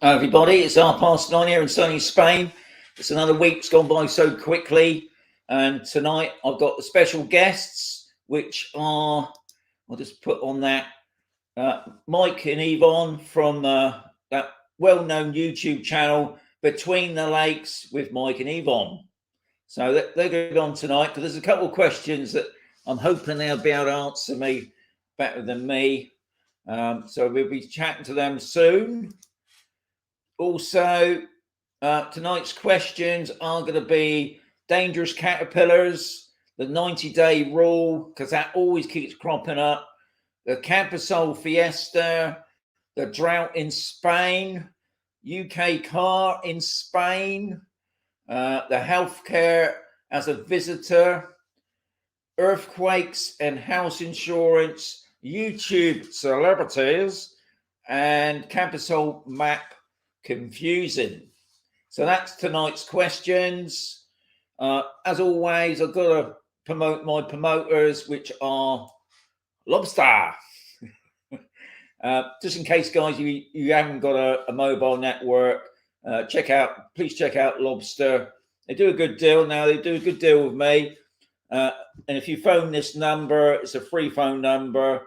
Hello everybody, it's 9:30 here in sunny Spain. It's another week's gone by so quickly, and tonight I've got the special guests, which are, I'll just put on that, Mike and Yvonne from that well-known YouTube channel, Between the Lakes with Mike and Yvonne. So they're going to be on tonight, because there's a couple of questions that I'm hoping they'll be able to answer me better than me. So we'll be chatting to them soon. Also, tonight's questions are going to be dangerous caterpillars, the 90-day rule, because that always keeps cropping up, the Campusol Fiesta, the drought in Spain, UK car in Spain, the healthcare as a visitor, earthquakes and house insurance, YouTube celebrities, and Campusol map confusing. So that's tonight's questions. As always, I've got to promote my promoters, which are Lobster. Just in case, guys, you haven't got a mobile network, please check out Lobster. They do a good deal now. They do a good deal with me. And if you phone this number, it's a free phone number.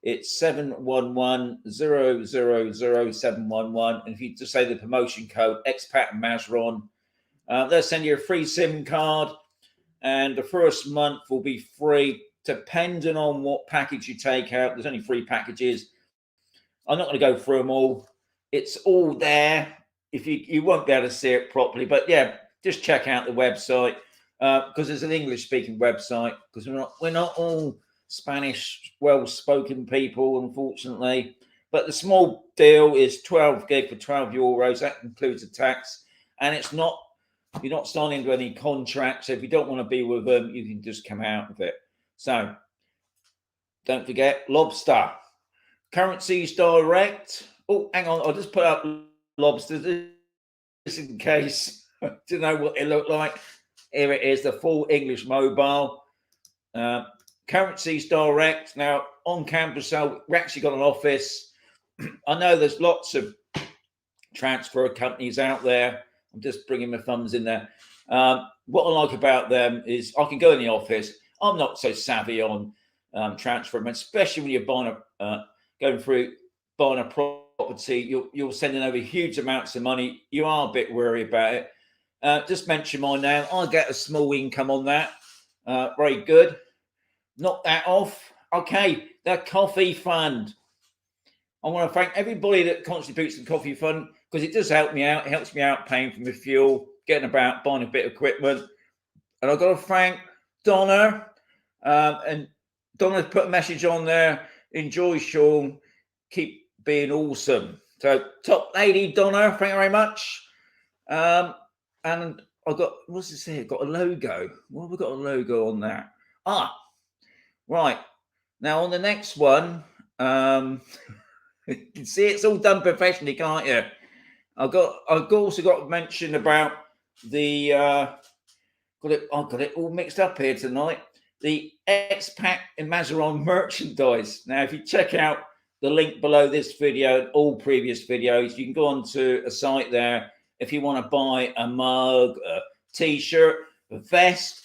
It's 711-000-711. And if you just say the promotion code Expat and Mazarron, they'll send you a free SIM card. And the first month will be free, depending on what package you take out. There's only 3 packages. I'm not going to go through them all. It's all there. If you won't be able to see it properly. But yeah, just check out the website, because it's an English-speaking website, because we're not all Spanish well-spoken people, unfortunately. But the small deal is 12 gig for €12. That includes the tax, and you're not signing into any contracts. So if you don't want to be with them, you can just come out of it. So don't forget Lobster. Currencies direct. Oh, hang on, I'll just put up Lobster just in case to know what it looked like. Here it is, the full English mobile. Currencies direct. Now on campus, so we actually got an office. I know there's lots of transfer companies out there. I'm just bringing my thumbs in there. What I like about them is I can go in the office. I'm not so savvy on transfer, especially when you're buying a property. You're sending over huge amounts of money. You are a bit worried about it. Just mention my name. I get a small income on that. Very good. Knock that off. Okay, the coffee fund. I want to thank everybody that contributes to the coffee fund, because it does help me out. It helps me out paying for my fuel, getting about, buying a bit of equipment. And I've got to thank Donna. And Donna's put a message on there. Enjoy, Sean. Keep being awesome. So, top lady, Donna, thank you very much. And I've got, what's this here? Got a logo. What have we got a logo on that? Right. Now on the next one, you can see it's all done professionally, can't you? I've also got to mention about the I've got it all mixed up here tonight. The Expat and Mazarron merchandise. Now, if you check out the link below this video and all previous videos, you can go onto a site there if you want to buy a mug, a t-shirt, a vest,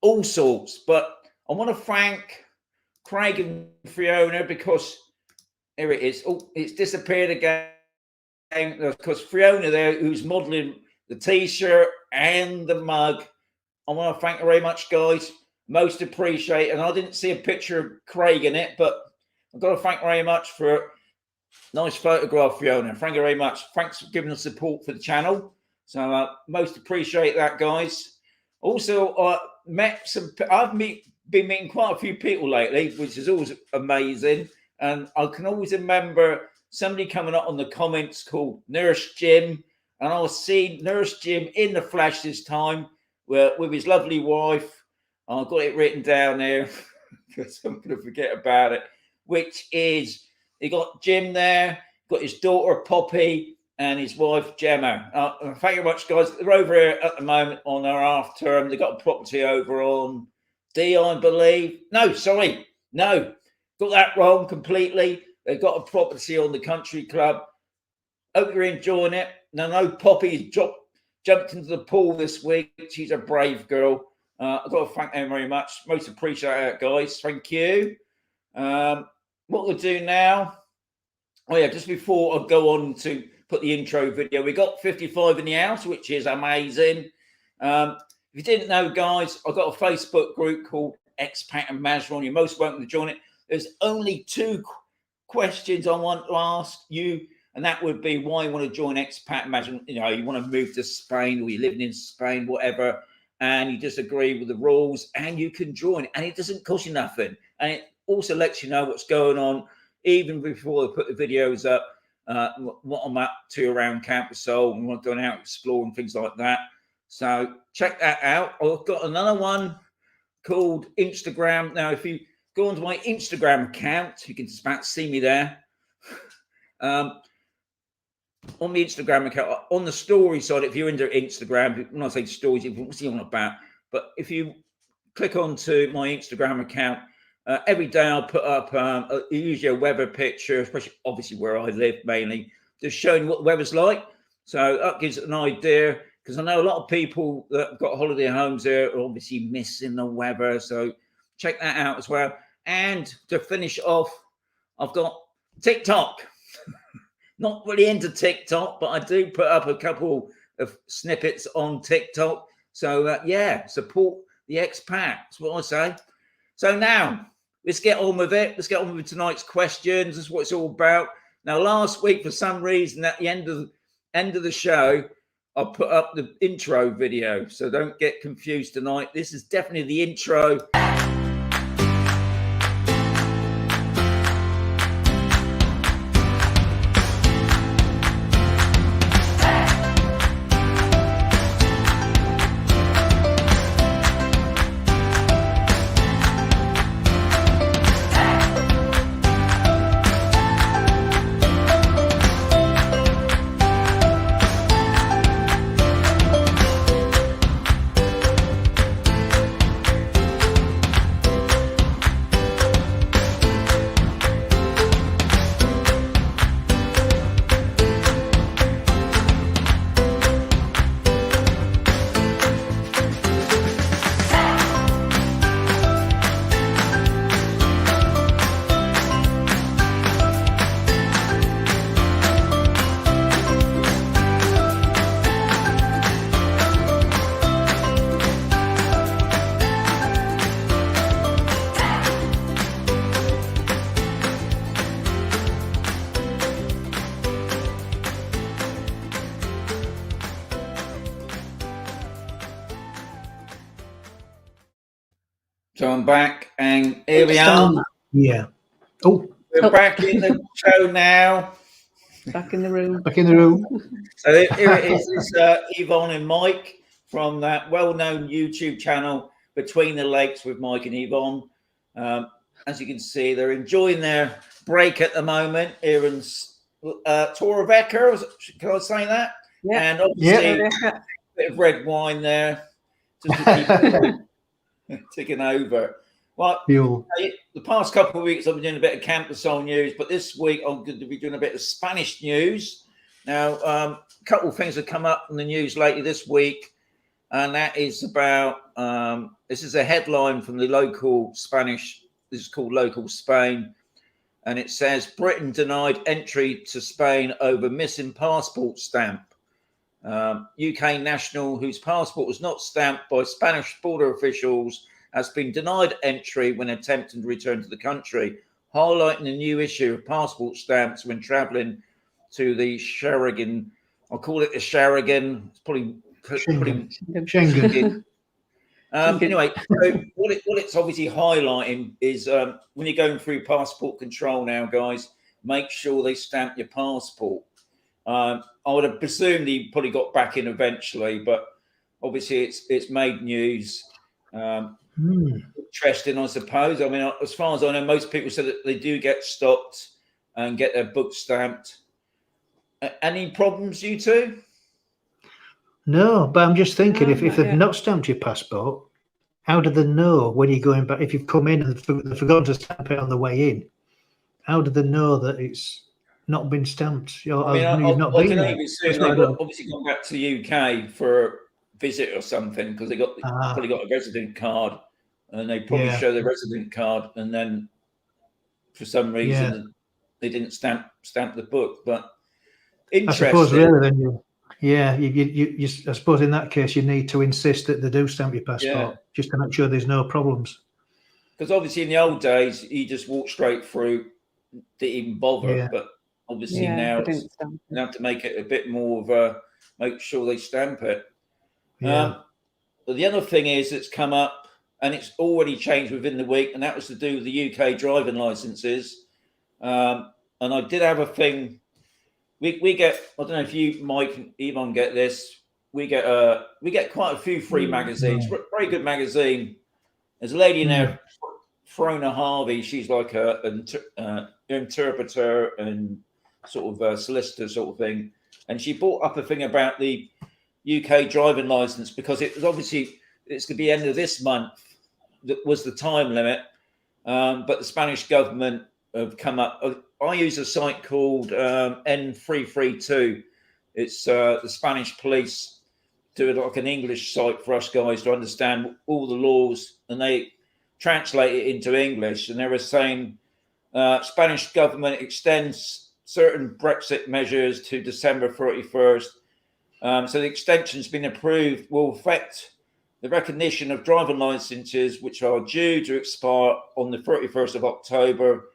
all sorts. But I want to thank Craig and Fiona, because here it is. Oh, it's disappeared again. Because Fiona there, who's modeling the t-shirt and the mug, I want to thank her very much, guys. Most appreciate. And I didn't see a picture of Craig in it, but I've got to thank her very much for a nice photograph, Fiona. Thank you very much. Thanks for giving us support for the channel. So most appreciate that, guys. Also, I've been meeting quite a few people lately, which is always amazing. And I can always remember somebody coming up on the comments called Nurse Jim. And I was seeing Nurse Jim in the flesh this time with his lovely wife. I've got it written down there because I'm going to forget about it, which is, you got Jim there, got his daughter Poppy and his wife Gemma. Thank you very much, guys. They're over here at the moment on their half term. They've got a property over on D, I believe. No, sorry. No, got that wrong completely. They've got a property on the country club Hope you're enjoying it. Now, no Poppy's jumped into the pool this week. She's a brave girl. I've got to thank them very much. Most appreciate it, guys. Thank you. What we'll do now, oh yeah, just before I go on to put the intro video, we got 55 in the house, which is amazing. If you didn't know, guys, I've got a Facebook group called Expat and Mazarron. You're most welcome to join it. There's only 2 questions I want to ask you, and that would be why you want to join Expat and Mazarron. You know, you want to move to Spain, or you're living in Spain, whatever, and you disagree with the rules, and you can join, and it doesn't cost you nothing, and it also lets you know what's going on even before I put the videos up, what I'm up to around Camp of Soul and what I'm going out exploring, things like that. So check that out. I've got another one called Instagram. Now, if you go onto my Instagram account, you can just about see me there. On the Instagram account, on the story side, if you're into Instagram, when I say stories, what's he on about? But if you click onto my Instagram account, every day I'll put up usually a weather picture, especially obviously where I live mainly, just showing what the weather's like. So that gives an idea, because I know a lot of people that have got holiday homes there are obviously missing the weather. So check that out as well. And to finish off, I've got TikTok. Not really into TikTok, but I do put up a couple of snippets on TikTok. So yeah, support the expat. That's what I say. So now let's get on with it. Let's get on with tonight's questions. That's what it's all about. Now, last week, for some reason, at the end of the show, I put up the intro video. So don't get confused tonight. This is definitely the intro. So I'm back, and here we are. Yeah. Oh, we're back in the show now. Back in the room. Back in the room. So here it is. It's Yvonne and Mike from that well-known YouTube channel, Between the Lakes with Mike and Yvonne. As you can see, they're enjoying their break at the moment here in Torre. Can I say that? Yeah. And obviously a bit of red wine there, just to keep ticking over. Well, the past couple of weeks I've been doing a bit of Camp of Soul news, but this week I'm going to be doing a bit of Spanish news. Now, a couple of things have come up in the news lately this week, and that is about this is a headline from the local Spanish. This is called Local Spain, and it says Britain denied entry to Spain over missing passport stamp. UK national whose passport was not stamped by Spanish border officials has been denied entry when attempting to return to the country, highlighting a new issue of passport stamps when travelling to the Schengen. I'll call it the Schengen. It's probably Schengen. Anyway, so what it's obviously highlighting is when you're going through passport control now, guys, make sure they stamp your passport. I would have presumed he probably got back in eventually, but obviously it's made news. Interesting, I suppose. I mean, as far as I know, most people said that they do get stopped and get their book stamped. Any problems, you two? No, but I'm just thinking, if they've not stamped your passport, how do they know when you're going back? If you've come in and they've forgotten to stamp it on the way in, how do they know that it's not been stamped? Or, I mean, you've not I been can there? only assume That's what I they've don't- obviously gone back to the UK for a visit or something because they probably got a resident card, and they probably Yeah. show the resident card, and then for some reason they didn't stamp the book. But I suppose interesting. really then you I suppose in that case you need to insist that they do stamp your passport just to make sure there's no problems. Because obviously in the old days you just walk straight through, didn't even bother. Yeah. But obviously now you have to make it a bit more of a make sure they stamp it. Yeah. But the other thing is that's come up, and it's already changed within the week, and that was to do with the UK driving licenses. And I did have a thing. We get, I don't know if you, Mike and Yvonne, get this. We get quite a few free magazines. Very good magazine. There's a lady in there, Frona Harvey. She's like an interpreter and sort of a solicitor sort of thing. And she brought up a thing about the UK driving license because it was obviously it's going to be end of this month. That was the time limit. But the Spanish government have come up. I use a site called N332. It's the Spanish police do it like an English site for us guys to understand all the laws, and they translate it into English. And they were saying Spanish government extends certain Brexit measures to December 31st. So the extension's been approved will affect the recognition of driving licenses, which are due to expire on the 31st of October.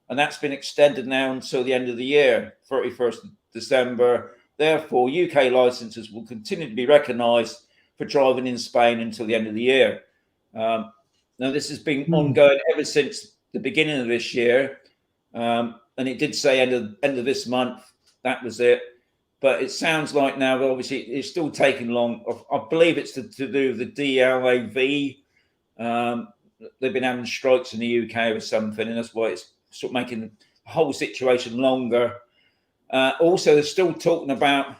And that's been extended now until the end of the year, 31st of December. Therefore, UK licenses will continue to be recognised for driving in Spain until the end of the year. Now, this has been ongoing ever since the beginning of this year. And it did say end of this month. That was it. But it sounds like now, obviously, it's still taking long. I believe it's to do with the DLAV. They've been having strikes in the UK or something, and that's why it's sort of making the whole situation longer. Also, they're still talking about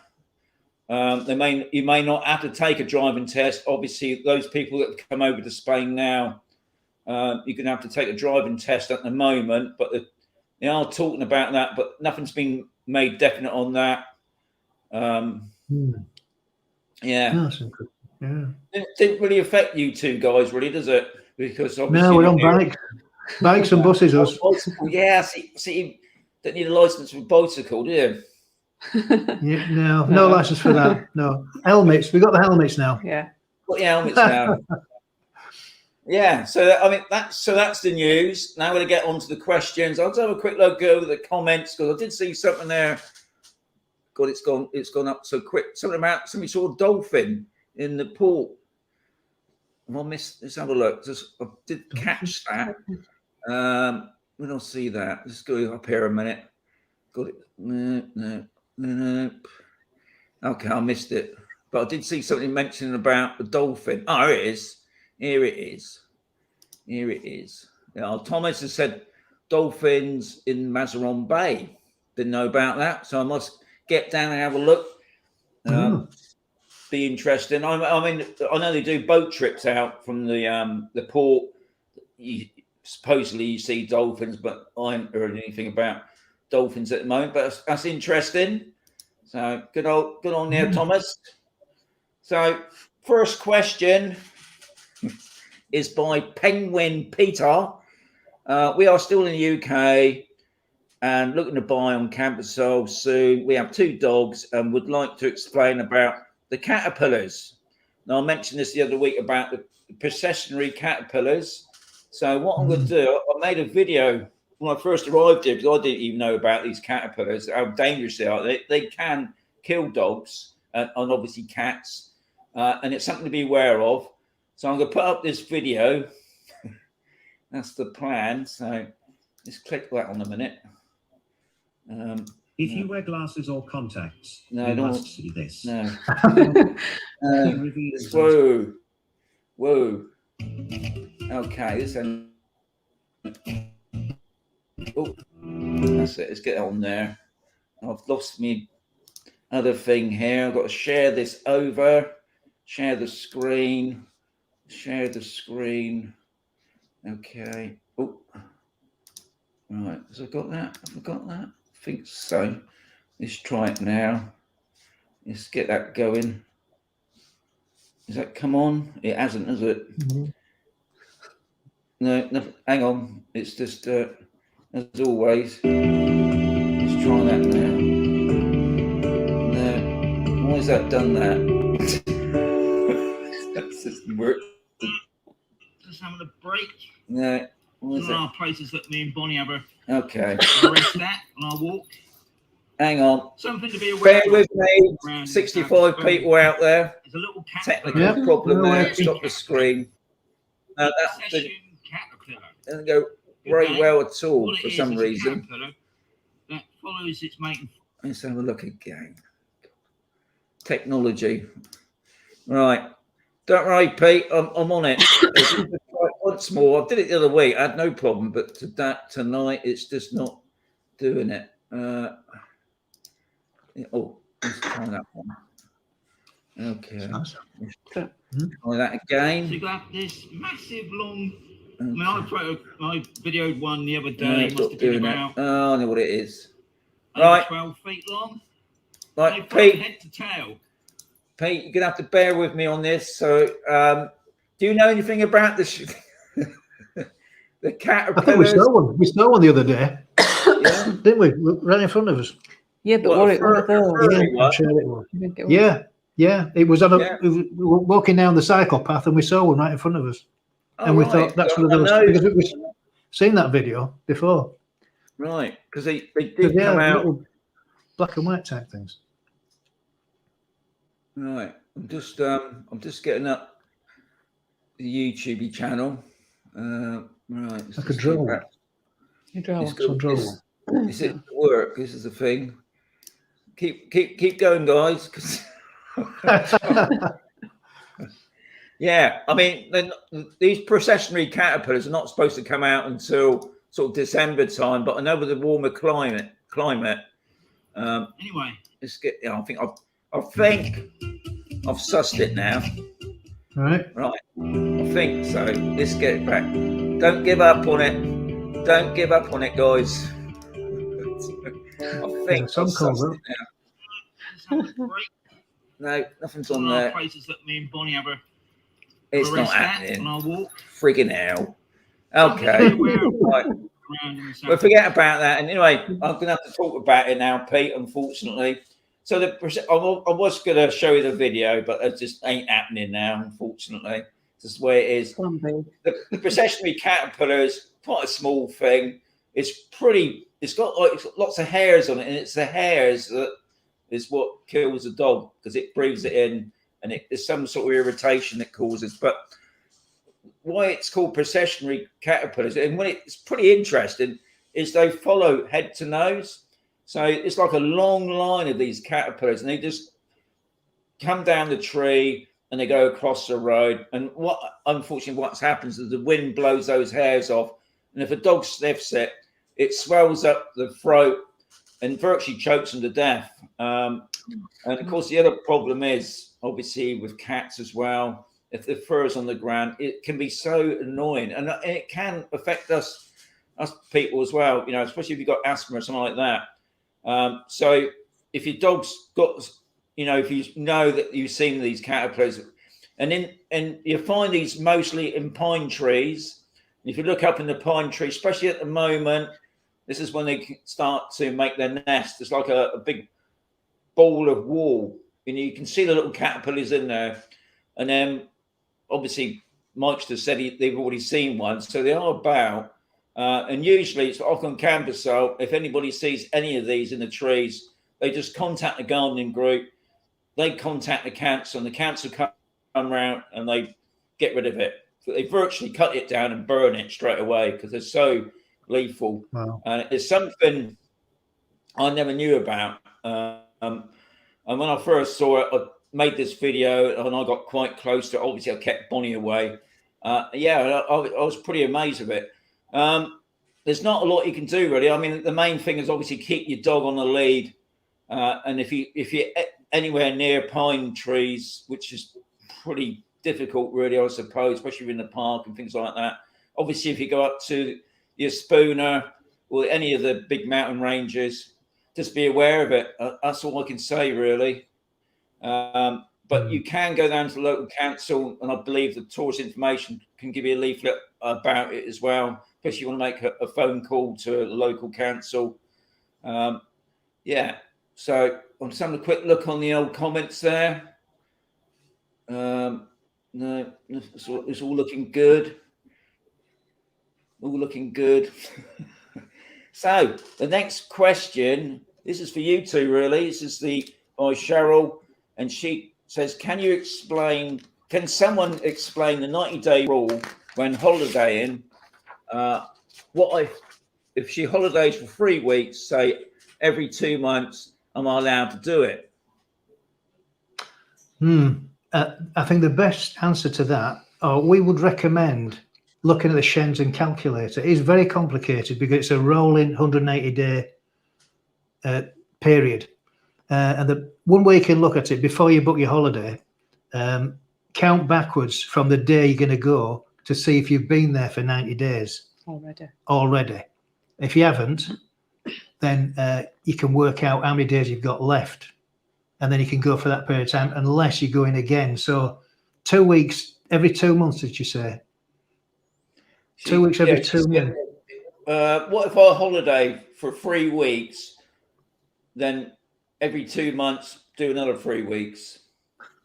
you may not have to take a driving test. Obviously, those people that have come over to Spain now, you're going to have to take a driving test at the moment. But they are talking about that, but nothing's been made definite on that. Yeah. Didn't really affect you two guys, really, does it? Because obviously we're on bikes and buses. Us. Yeah, see, you don't need a license for a bicycle, do you? No license for that. No helmets. We got the helmets now. Yeah, got the helmets now. Yeah, so I mean that's the news. Now we're going to get on to the questions. I'll just have a quick look over the comments because I did see something there. God, it's gone up so quick. Somebody saw a dolphin in the port. I missed. Let's have a look. I did catch that. We don't see that. Let's go up here a minute. Got it. No. Okay, I missed it. But I did see something mentioning about the dolphin. Oh, here it is. Here it is. Yeah, Thomas has said dolphins in Mazarron Bay. Didn't know about that, so I must get down and have a look. Be interesting. I mean, I know they do boat trips out from the port. Supposedly you see dolphins, but I haven't heard anything about dolphins at the moment. But that's interesting. So good on there, Thomas. So first question is by Penguin Peter. We are still in the UK and looking to buy on campus soon. We have 2 dogs and would like to explain about the caterpillars. Now, I mentioned this the other week about the processionary caterpillars. So what I'm going to do, I made a video when I first arrived here because I didn't even know about these caterpillars, how dangerous they are. They can kill dogs and obviously cats, and it's something to be aware of. So I'm going to put up this video. That's the plan. So let's click that on a minute. If you wear glasses or contacts, no, you don't must see this. No. Whoa. Whoa. Okay, this end. Oh, that's it. Let's get on there. I've lost me other thing here. I've got to share this over. Share the screen. Okay. Oh. Right. Has I got that? Have I got that? think so. Let's try it now. Let's get that going. Has that come on? It hasn't, has it? No, hang on. It's just as always. Let's try that now. No, why has that done that? That system works. Just having a break. No, why is There that? are places that me and Bonnie have a Okay, rest at on our walk. hang on. Something to be aware Bear with me. around 65 people out there. There's a little Technical caterpillar. problem No, there. I- Stop the screen. That Session caterpillar. didn't go very well at all What it for is, some it's a reason. caterpillar that follows its mate. Let's have a look again. Technology. Right. Don't worry, Pete. I'm on it. Once more. I did it the other week. I had no problem, but tonight it's just not doing it. Let's try that one. Okay. Nice. Try that again. So you got this massive long. I Okay. mean, I videoed one the other No, day. it's Must not have been doing it. about Oh, I know what it is. over Right. 12 feet long. Right, They've got Pete. head to tail. Pete, you're gonna have to bear with me on this. So, do you know anything about the the I think we caterpillars? saw one. We saw one the other day, Yeah. didn't we? Right in front of us. Yeah, but What, what a it one of fur- those. furry Yeah, one? I'm sure it was. You think it was? Yeah. It was on a. Yeah. We were walking down the cycle path, and we saw one right in front of us. Oh, And we right. thought that's So one of I those, know- because we've seen that video before. Right, because they 'Cause, did yeah, come out. little black and white type things. Right, I'm just getting up the YouTube channel. Right, let's Like a just drone. get back. You draw. It's Some got drone. this it work. This is the thing. Keep going, guys. 'Cause yeah, I mean, these processionary caterpillars are not supposed to come out until sort of December time, but I know with the warmer climate, Anyway, let's get. I think I've sussed it now. Right. Right, I think so. Let's get it back. Don't give up on it. Don't give up on it, guys. I think some I've calls sussed up. it now. just having a break. No, nothing's on There are there. places that me and Bonnie have a It's not rest at happening. on our walk. Friggin' hell. Something to Okay. be aware of Right. around in the Well, south. forget about that. And anyway, I'm going to have to talk about it now, Pete, unfortunately. So I was going to show you the video, but it just ain't happening now, unfortunately. This is where it is. Zombie. The processionary caterpillar is quite a small thing. It's got like lots of hairs on it, and it's the hairs that is what kills a dog because it breathes it in, and there's some sort of irritation it causes. But why it's called processionary caterpillars, and when it's pretty interesting, is they follow head to nose. So it's like a long line of these caterpillars, and they just come down the tree and they go across the road. And unfortunately, what happens is the wind blows those hairs off, and if a dog sniffs it, it swells up the throat and virtually chokes them to death. And of course, the other problem is obviously with cats as well. If the fur is on the ground, it can be so annoying, and it can affect us people as well. You know, especially if you've got asthma or something like that. So if your dog's got, if you know that you've seen these caterpillars, and you find these mostly in pine trees. If you look up in the pine tree, especially at the moment, this is when they start to make their nest. It's like a big ball of wool, and you can see the little caterpillars in there. And then obviously Mike's just said they've already seen one, so they are about. And usually it's often campus. So if anybody sees any of these in the trees, they just contact the gardening group. They contact the council, and the council come around and they get rid of it. So they virtually cut it down and burn it straight away because they're so lethal. Wow. And it's something I never knew about. And when I first saw it, I made this video and I got quite close to it. Obviously, I kept Bonnie away. I was pretty amazed with it. There's not a lot you can do, really. I mean, the main thing is obviously keep your dog on the lead. And if you're anywhere near pine trees, which is pretty difficult, really, I suppose, especially in the park and things like that. Obviously, if you go up to your Spooner or any of the big mountain ranges, just be aware of it. That's all I can say, really. But you can go down to the local council, and I believe the tourist information can give you a leaflet about it as well. Especially if you want to make a phone call to the local council. Yeah. So I'm just having a quick look on the old comments there. No, it's all looking good. All looking good. So the next question, this is for you two, really. This is by Cheryl, and she says, can someone explain the 90-day rule when holidaying? If she holidays for 3 weeks, say every 2 months, am I allowed to do it? I think the best answer to that, we would recommend looking at the Shenzhen calculator. It is very complicated because it's a rolling 180-day period. And the one way you can look at it before you book your holiday, count backwards from the day you're going to go to see if you've been there for 90 days already. If you haven't, then you can work out how many days you've got left, and then you can go for that period of time unless you go in again. So 2 weeks every 2 months, did you say? 2 weeks every 2 months. What if I holiday for 3 weeks, then every 2 months do another 3 weeks?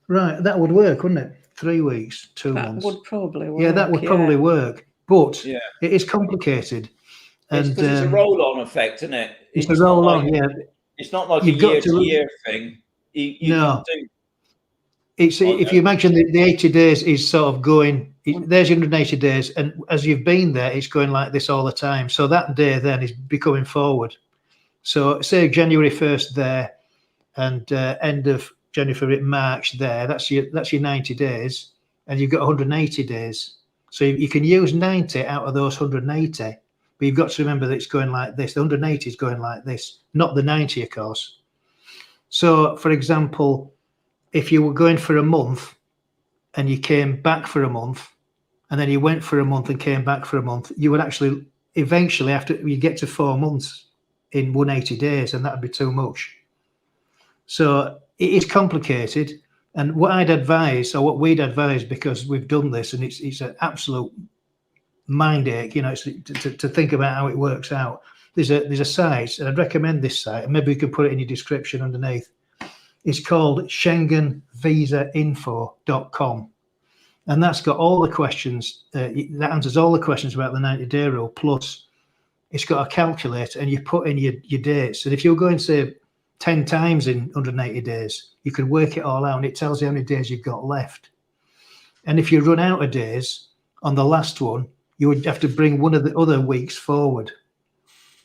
Right, that would work, wouldn't it? 3 weeks, 2 months. That would probably work. Yeah, that would probably work, but Yeah, it is complicated. it's And because it's a roll-on effect, isn't it? it's a roll-on, yeah. It's not like You've a got year-to-year thing. You No. can do. It's if you imagine the 80 days is sort of going, there's 180 days, and as you've been there, it's going like this all the time. So that day then is becoming forward. So say January 1st there, and end of January, March there. That's your 90 days, and you've got 180 days. So you can use 90 out of those 180, but you've got to remember that it's going like this. The 180 is going like this, not the 90, of course. So, for example, if you were going for a month and you came back for a month, and then you went for a month and came back for a month, you would actually eventually, after you get to 4 months in 180 days, and that would be too much. So it is complicated. And what I'd advise, or what we'd advise, because we've done this and it's an absolute mind ache, to think about how it works out. There's a site, and I'd recommend this site, and maybe we can put it in your description underneath. It's called SchengenVisaInfo.com, and that's got all the questions. That answers all the questions about the 90-day rule. Plus, it's got a calculator, and you put in your dates. And if you're going, say, 10 times in 180 days, you can work it all out, and it tells you how many days you've got left. And if you run out of days on the last one, you would have to bring one of the other weeks forward,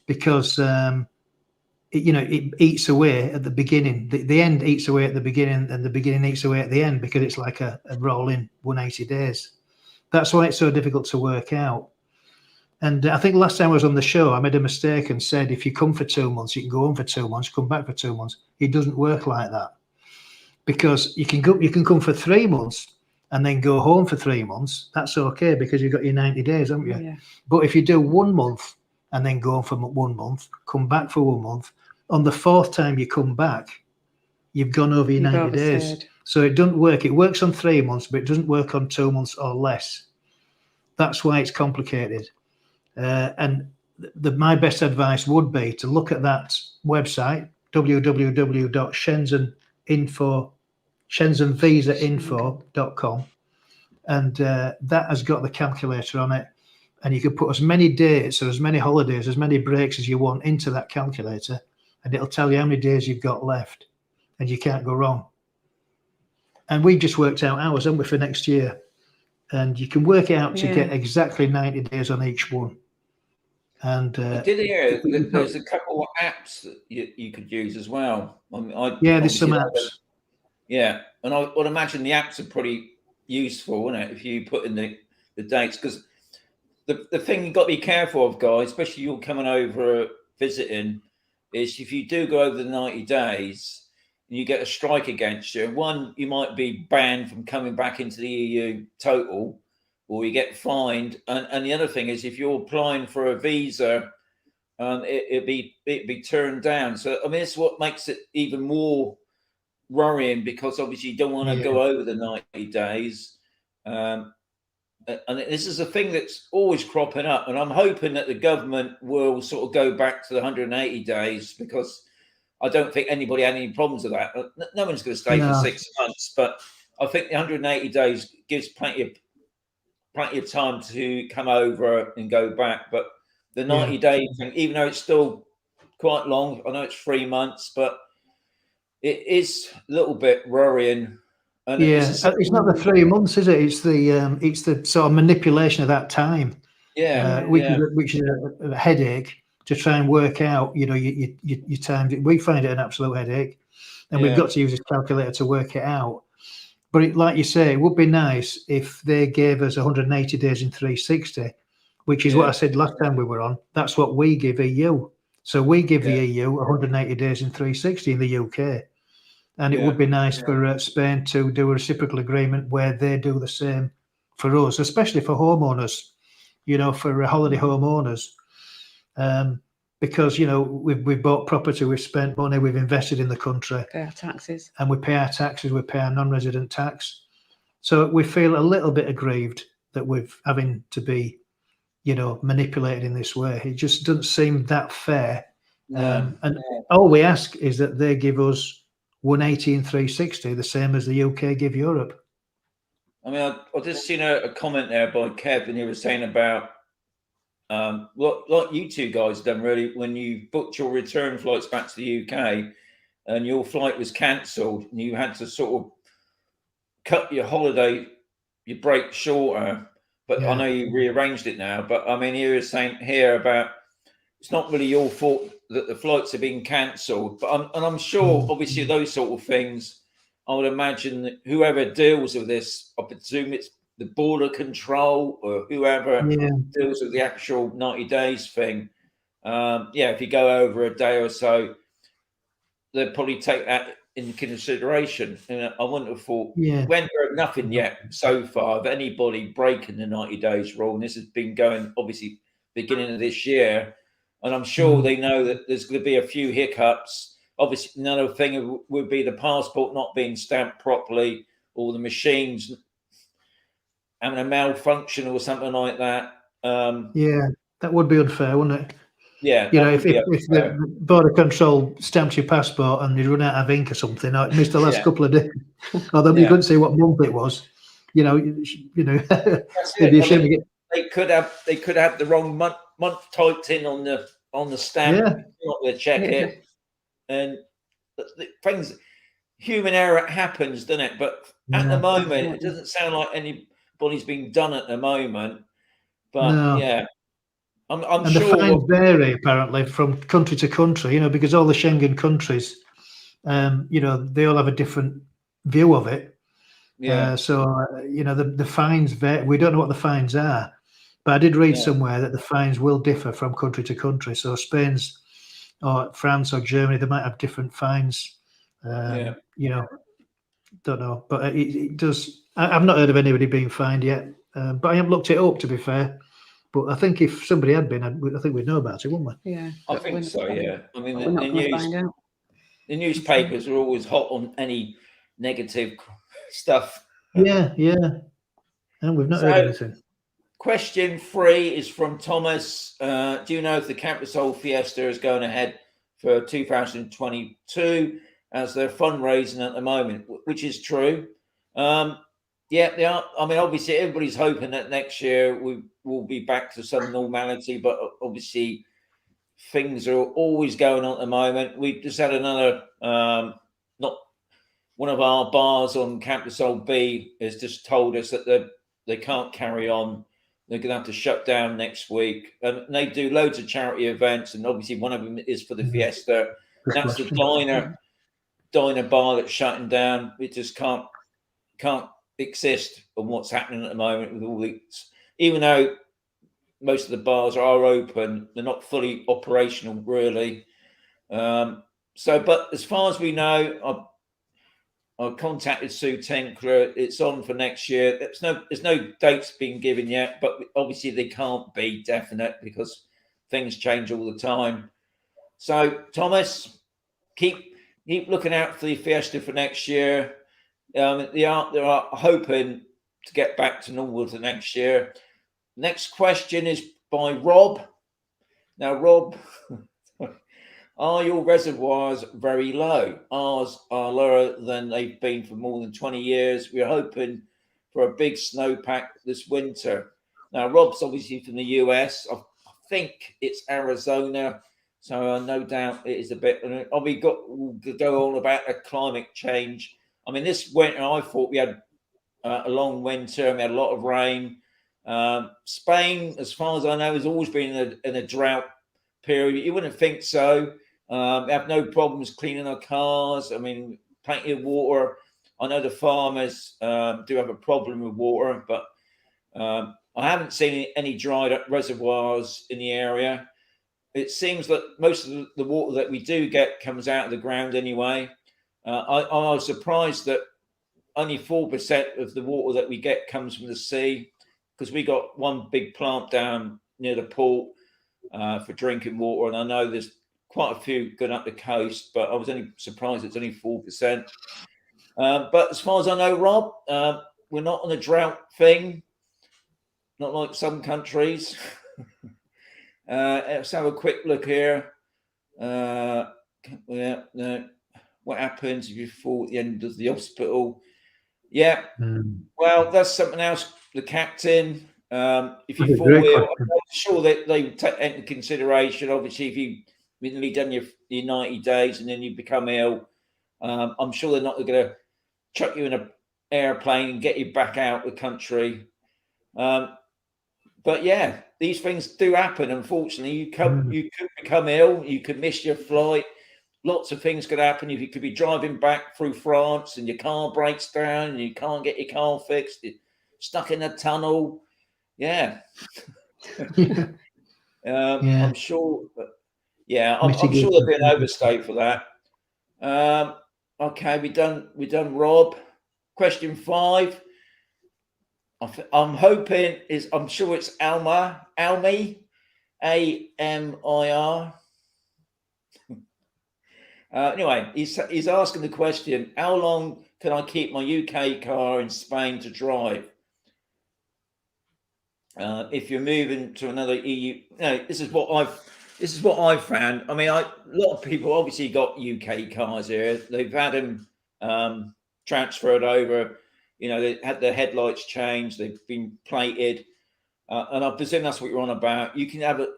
because it eats away at the beginning. The end eats away at the beginning, and the beginning eats away at the end, because it's like a rolling 180 days. That's why it's so difficult to work out. And I think last time I was on the show, I made a mistake and said, if you come for 2 months, you can go on for 2 months, come back for 2 months. It doesn't work like that, because you can come for 3 months and then go home for 3 months. That's okay, because you've got your 90 days, haven't you? Yeah. But if you do 1 month and then go on for 1 month, come back for 1 month, on the 4th time you come back, you've gone over your 90 days. So it doesn't work. It works on 3 months, but it doesn't work on 2 months or less. That's why it's complicated. And my best advice would be to look at that website, SchengenVisaInfo.com, and that has got the calculator on it, and you can put as many dates or as many holidays, as many breaks as you want into that calculator, and it'll tell you how many days you've got left, and you can't go wrong. And we just worked out ours, haven't we, for next year, and you can work it out to get exactly 90 days on each one. And I did hear that there's a couple of apps that you could use as well. There's some apps. Yeah, and I would imagine the apps are pretty useful, wouldn't it, if you put in the dates? Because the thing you've got to be careful of, guys, especially you're coming over visiting, is if you do go over the 90 days and you get a strike against you, one, you might be banned from coming back into the EU total, or you get fined. And the other thing is, if you're applying for a visa it'd be turned down. So I mean, it's what makes it even more worrying, because obviously you don't want to go over the 90 days. And this is a thing that's always cropping up, and I'm hoping that the government will sort of go back to the 180 days, because I don't think anybody had any problems with that. No one's going to stay for 6 months, but I think the 180 days gives plenty of time to come over and go back. But the 90 days thing, even though it's still quite long, I know it's 3 months, but it is a little bit worrying. And it's not the 3 months, is it? It's the sort of manipulation of that time. Which is a headache to try and work out. You know, your time. We find it an absolute headache, and we've got to use a calculator to work it out. But like you say, it would be nice if they gave us 180 days in 360, which is what I said last time we were on. That's what we give EU. So we give the EU 180 days in 360 in the UK. And it would be nice for Spain to do a reciprocal agreement where they do the same for us, especially for homeowners, you know, for holiday homeowners. Because, you know, we've bought property, we've spent money, we've invested in the country. Pay our taxes. And we pay our taxes, we pay our non-resident tax. So we feel a little bit aggrieved that we're having to be, you know, manipulated in this way. It just doesn't seem that fair. And all we ask is that they give us 180 and 360, the same as the UK give Europe. I mean, I just seen a comment there by Kev, and he was saying about like you two guys done really, when you booked your return flights back to the UK and your flight was cancelled and you had to sort of cut your holiday, your break shorter. But I know you rearranged it now. But I mean, he was saying here about it's not really your fault that the flights have been cancelled. But I'm sure, obviously, those sort of things, I would imagine that whoever deals with this, I presume it's the border control or whoever deals with the actual 90 days thing. If you go over a day or so, they'll probably take that in consideration. And I wouldn't have thought, when there nothing yet so far of anybody breaking the 90 days rule, and this has been going, obviously, beginning of this year. And I'm sure they know that there's going to be a few hiccups. Obviously, another thing would be the passport not being stamped properly, or the machines having a malfunction or something like that. That would be unfair, wouldn't it? Yeah. You know, if the border control stamps your passport and you run out of ink or something, or it missed the last couple of days, although you couldn't see what month it was, you know, it'd be a shame to get. They could have the wrong month typed in on the stamp. Not to check it, and things, human error happens, doesn't it? But at the moment, it doesn't sound like anybody's been done at the moment. But I'm and sure the fines vary apparently from country to country. You know, because all the Schengen countries, you know, they all have a different view of it. So you know, the fines vary. We don't know what the fines are. But I did read somewhere that the fines will differ from country to country. So Spain's or France or Germany, they might have different fines. You know, don't know. But it does. I've not heard of anybody being fined yet. But I haven't looked it up, to be fair. But I think if somebody had been, I think we'd know about it, wouldn't we? Yeah. I think so, yeah. I mean, the newspapers are always hot on any negative stuff. Yeah. And we've not heard anything. Question 3 is from Thomas. Do you know if the Campersol Fiesta is going ahead for 2022 as they're fundraising at the moment, which is true? They are. I mean, obviously, everybody's hoping that next year we will be back to some normality, but obviously, things are always going on at the moment. We just had another, not one of our bars on Campersol B has just told us that they can't carry on. They're going to have to shut down next week. And they do loads of charity events, and obviously one of them is for the Fiesta. That's the diner bar that's shutting down. It just can't exist on what's happening at the moment with all these. Even though most of the bars are open, they're not fully operational, really. But as far as we know, I contacted Sue Tinkler. It's on for next year. There's no dates being given yet, but obviously they can't be definite because things change all the time. So, Thomas, keep looking out for the Fiesta for next year. They are hoping to get back to normal for next year. Next question is by Rob. Now, Rob, are your reservoirs very low? Ours are lower than they've been for more than 20 years. We're hoping for a big snowpack this winter. Now, Rob's obviously from the US. I think it's Arizona. So no doubt it is a bit. We'll go on about the climate change. I mean, this winter I thought we had a long winter. We had a lot of rain. Spain, as far as I know, has always been in a drought period. You wouldn't think so. We have no problems cleaning our cars. I mean, plenty of water. I know the farmers do have a problem with water, but I haven't seen any dried up reservoirs in the area. It seems that most of the water that we do get comes out of the ground anyway. I was surprised that only 4% of the water that we get comes from the sea, because we got one big plant down near the port for drinking water. And I know there's quite a few going up the coast, but I was only surprised it's only 4%. But as far as I know, Rob, we're not on a drought thing, not like some countries. Let's have a quick look here. What happens if you fall at the end of the hospital? Yeah, well, that's something else. The captain, if you fall ill, I'm sure that they take into consideration. Obviously, if you've only done your 90 days and then you become ill, I'm sure they're not going to chuck you in an airplane and get you back out of the country. But yeah, these things do happen. Unfortunately, you could become ill. You could miss your flight. Lots of things could happen. You could be driving back through France and your car breaks down and you can't get your car fixed. You're stuck in a tunnel. Yeah. I'm sure. I'm sure there'll be an overstay for that. Okay, we done Rob. Question 5. I'm hoping I'm sure it's Almi, A-M-I-R. Anyway, he's asking the question: how long can I keep my UK car in Spain to drive? If you're moving to another EU, this is what I've found. I mean, a lot of people obviously got UK cars here. They've had them transferred over. They had their headlights changed. They've been plated, and I presume that's what you're on about. You can have a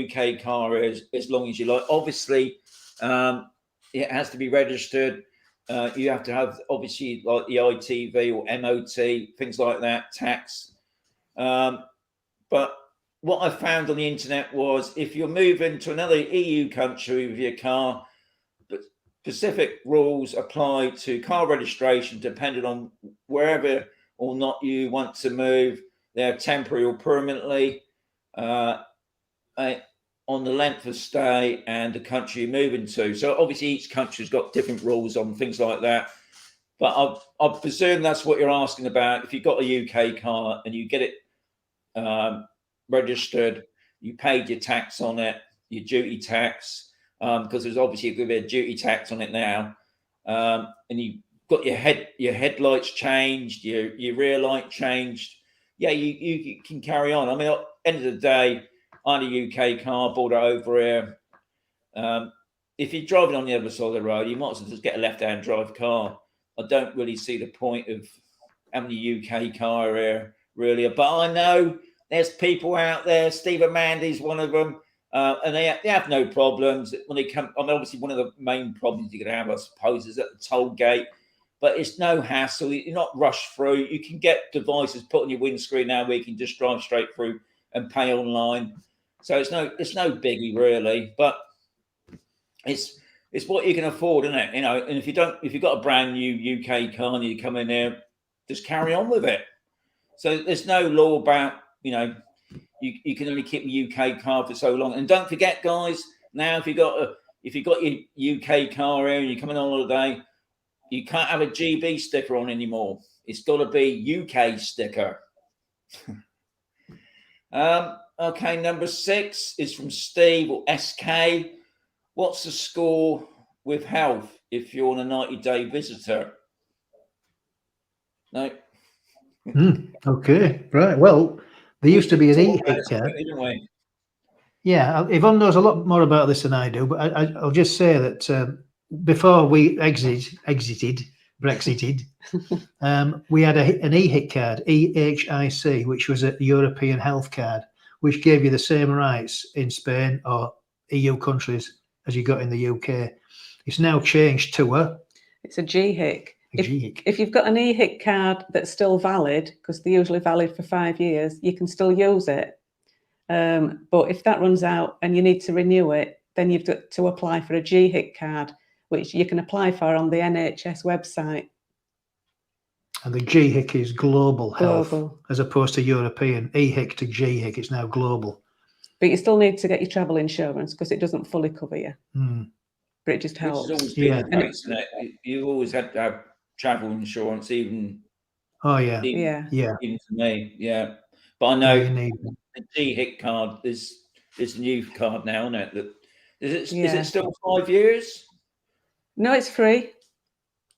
UK car as long as you like. Obviously, it has to be registered. You have to have obviously like the ITV or MOT, things like that, tax. But what I found on the internet was if you're moving to another EU country with your car, specific rules apply to car registration depending on wherever or not you want to move. They're temporary or permanently, on the length of stay and the country you're moving to. So obviously each country's got different rules on things like that. But I presume that's what you're asking about. If you've got a UK car and you get it registered, you paid your tax on it, your duty tax, because there's obviously going to be a duty tax on it now, and you got your headlights changed, your rear light changed. Yeah, you can carry on. I mean, at the end of the day, I had a UK car, bought it over here. If you're driving on the other side of the road, you might as well just get a left-hand drive car. I don't really see the point of having a UK car here, really. But I know there's people out there. Stephen Mandy's one of them. And they have no problems when they come. I mean, obviously, one of the main problems you're going to have, I suppose, is at the toll gate. But it's no hassle. You're not rushed through. You can get devices put on your windscreen now where you can just drive straight through and pay online. So it's no biggie really. But it's what you can afford, isn't it? And if you've got a brand new UK car and you come in there, just carry on with it. So there's no law about you can only keep a UK car for so long. And don't forget, guys, now if you got your UK car here and you're coming on holiday, you can't have a GB sticker on anymore. It's got to be UK sticker. Okay, number 6 is from Steve or SK. What's the score with health if you're on a 90-day visitor? No. Okay, right. Well, there used to be an Talked about e-hit this card. quickly, didn't we? Yeah, Yvonne knows a lot more about this than I do, but I'll just say that before we exited, Brexited, we had an e-hit card, EHIC, which was a European health card, which gave you the same rights in Spain or EU countries as you got in the UK. It's now changed to a It's a GHIC. GHIC. If you've got an EHIC card that's still valid, because they're usually valid for 5 years, you can still use it. But if that runs out and you need to renew it, then you've got to apply for a GHIC card, which you can apply for on the NHS website. And the GHIC is global health, Global. as opposed to European. EHIC to GHIC, it's now global. But you still need to get your travel insurance because it doesn't fully cover you. But it just Which helps. has always been Yeah. the case, isn't it? You've always had to have travel insurance, even Oh yeah, Yeah. even for me. Yeah, but I know you need. the GHIC card is a new card now, isn't it? That is Yeah. it still 5 years? No, it's free.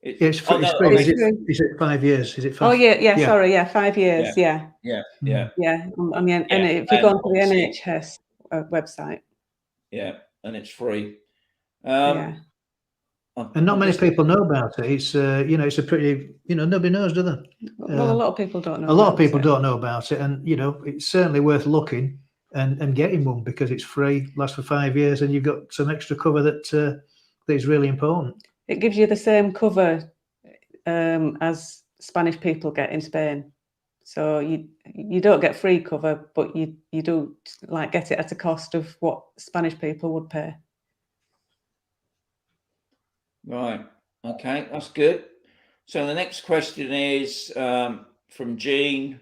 It's free. oh, no, It's free. I mean, Is it 5 years? Is it 5? Oh yeah, Yeah. sorry, 5 years. Yeah. yeah. I mean, Yeah, if you go onto the obviously- NHS website, Yeah, and it's free. yeah. And not many people know about it. It's it's a pretty nobody knows, do they? Well, a lot of people don't know. A lot of about people it. don't know about it, and it's certainly worth looking and getting one because it's free, lasts for 5 years, and you've got some extra cover that is really important. It gives you the same cover as Spanish people get in Spain. So you don't get free cover, but you do get it at a cost of what Spanish people would pay. Right. Okay, that's good. So the next question is from Jean,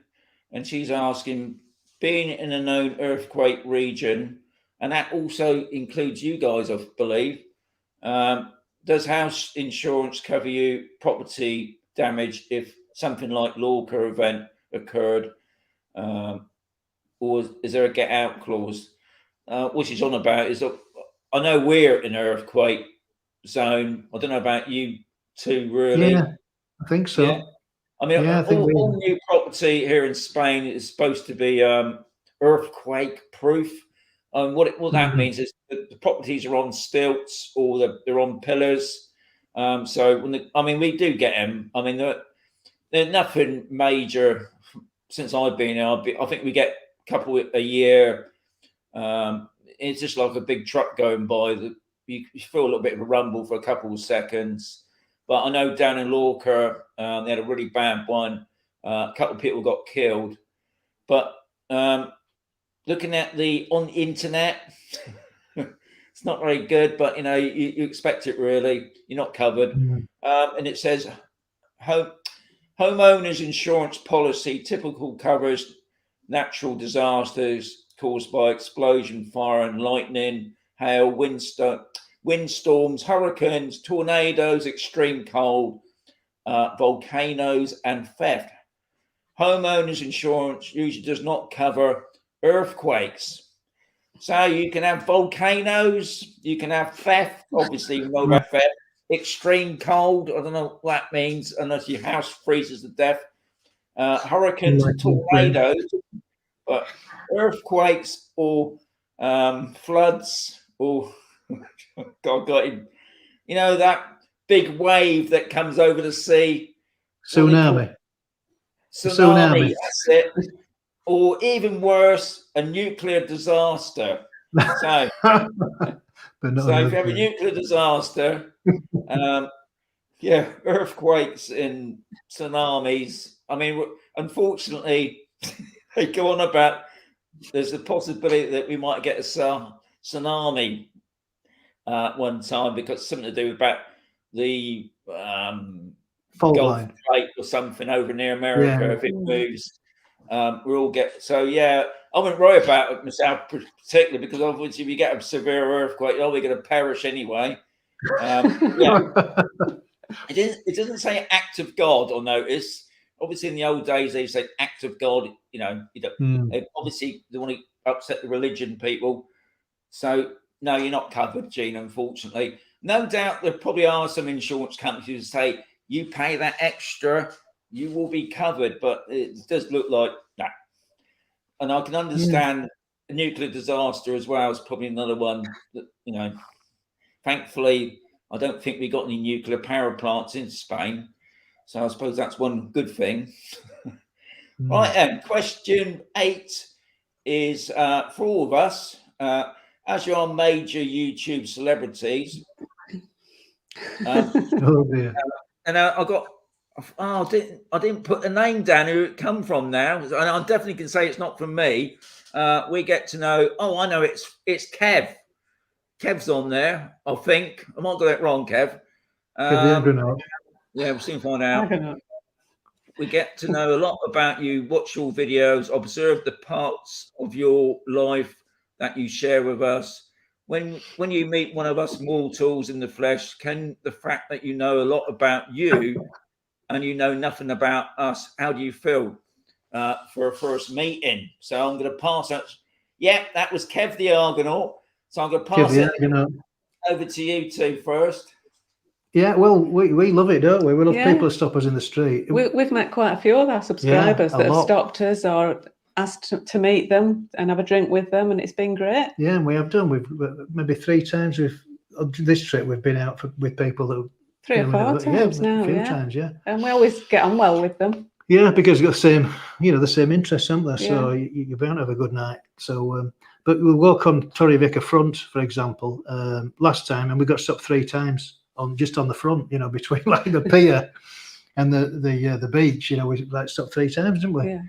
and she's asking, being in a known earthquake region, and that also includes you guys, I believe, does house insurance cover you property damage if something like Lorca event occurred, or is there a get out clause? What she's on about is that I know we're in an earthquake zone. I don't know about you two, really. Yeah, I think so. Yeah. I mean, Yeah, I think all new property here in Spain is supposed to be earthquake proof. And what that means is that the properties are on stilts or they're on pillars. So we do get them. I mean, they're nothing major since I've been here. I think we get a couple a year. It's just like a big truck going by. You feel a little bit of a rumble for a couple of seconds. But I know down in Lorca, they had a really bad one. A couple of people got killed. But looking at on the internet, it's not very good. But you expect it really. You're not covered. And it says homeowners insurance policy typical covers natural disasters caused by explosion, fire, and lightning, hail, windstorms, hurricanes, tornadoes, extreme cold, volcanoes, and theft. Homeowners insurance usually does not cover earthquakes. So you can have volcanoes, you can have theft, obviously you know about theft, extreme cold, I don't know what that means unless your house freezes to death, hurricanes and tornadoes, but earthquakes or floods or God got him. That big wave that comes over the sea. Tsunami. Tsunami, that's it. Or even worse, a nuclear disaster. So, But not if you have a nuclear disaster, earthquakes and tsunamis. I mean, unfortunately, they go on about there's a possibility that we might get a tsunami one time because something to do about the fault Gulf line Plate or something over near America. Yeah. If it moves, we all get. So I wouldn't worry about it myself particularly because obviously if you get a severe earthquake, we're going to perish anyway. It doesn't say act of God or notice. Obviously, in the old days, they said act of God. Obviously they want to upset the religion people. So no, you're not covered, Gene, unfortunately. No doubt there probably are some insurance companies who say you pay that extra, you will be covered, but it does look like that. And I can understand a nuclear disaster as well is probably another one that, you know, thankfully, I don't think we got any nuclear power plants in Spain. So I suppose that's one good thing. Right, and question 8 is for all of us, as you are major YouTube celebrities. Oh dear. And I got, I didn't put the name down who it come from now, and I definitely can say it's not from me. We get to know. Oh, I know it's Kev. Kev's on there. I think I might got it wrong, Kev. Yeah, we'll soon find out. We get to know a lot about you, watch your videos, observe the parts of your life that you share with us. When you meet one of us mortals in the flesh, can the fact that you know a lot about you and you know nothing about us, how do you feel for a first meeting? So I'm going to pass that. Yeah, that was Kev the Argonaut. So I'm going to pass it over to you two first. Yeah, well, we love it, don't we? We love people to stop us in the street. We've met quite a few of our subscribers that have stopped us or asked to meet them and have a drink with them, and it's been great. Yeah, and we have done. We've maybe 3 times. This trip we've been out with people that 3 or 4 times now. A few times, and we always get on well with them. Yeah, because we've got the same interests, haven't they? So you're bound to have a good night. So, but we walk on Torre front, for example, last time, and we got stopped 3 times just on the front, between like the pier and the beach. We stopped 3 times, didn't we? Yeah.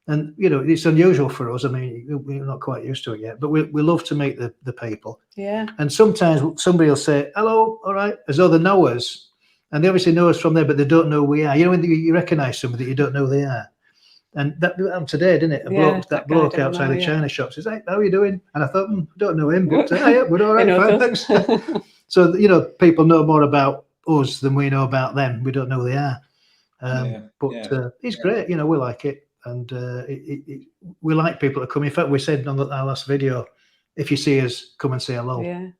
And it's unusual for us. I mean, we're not quite used to it yet, but we love to meet the people. Yeah. And sometimes somebody will say, "Hello, all right," as though they know us, and they obviously know us from there, but they don't know who we are. When you recognise somebody, you don't know who they are. And that happened today, didn't it? That bloke outside the China shop says, "Hey, how are you doing?" And I thought, I don't know him, but yeah, we're all right, fine, thanks. So people know more about us than we know about them. We don't know who they are. But it's great. We like it. And we like people to come. In fact, we said on our last video, if you see us, come and say hello. Yeah.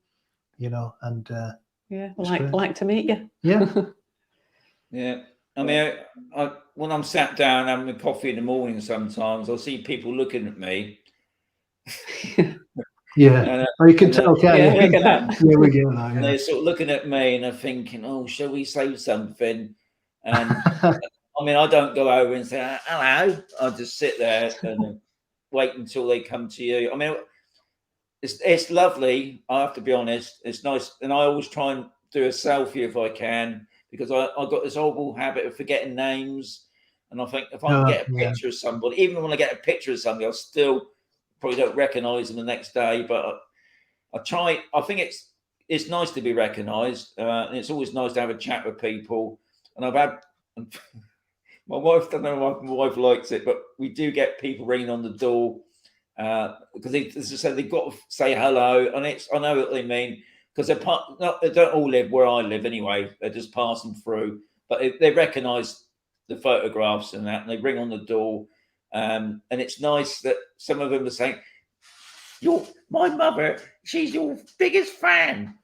And like to meet you. Yeah. Yeah. I mean, when I'm sat down having a coffee in the morning, sometimes I'll see people looking at me. Yeah. You can tell, can't you? We get that. Yeah, we get that. And they're sort of looking at me and they're thinking, "Oh, shall we say something?" And I mean, I don't go over and say, "Hello." I just sit there and wait until they come to you. I mean, it's lovely. I have to be honest. It's nice. And I always try and do a selfie if I can, because I've got this horrible habit of forgetting names. And I think if I can get a picture of somebody, even when I get a picture of somebody, I still probably don't recognise them the next day. But I try. I think it's nice to be recognised. And it's always nice to have a chat with people. And I've had... My wife, I don't know if my wife likes it, but we do get people ringing on the door because as I said, they've got to say hello, and I know what they mean, because they don't all live where I live anyway. They're just passing through, but they recognise the photographs and that, and they ring on the door, and it's nice that some of them are saying, my mother, she's your biggest fan."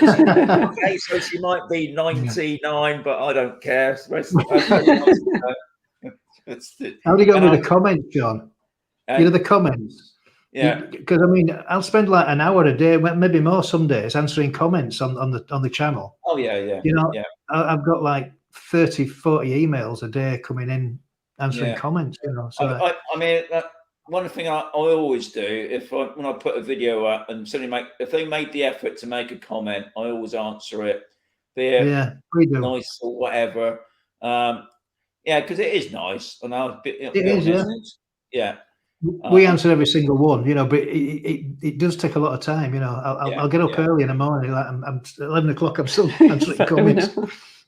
Okay, so she might be 99, but I don't care. How do you go with the comments, John? The comments. Yeah. Because I mean, I'll spend like an hour a day, maybe more some days, answering comments on the channel. Oh yeah. I've got like 30, 40 emails a day coming in answering comments. So I mean. One thing I always do, when I put a video up and if they made the effort to make a comment, I always answer it. We do. Nice or whatever. Because it is nice. And it is. Yeah. We answer every single one, but it does take a lot of time. I'll get up early in the morning. Like I'm 11 o'clock. I'm still answering comments,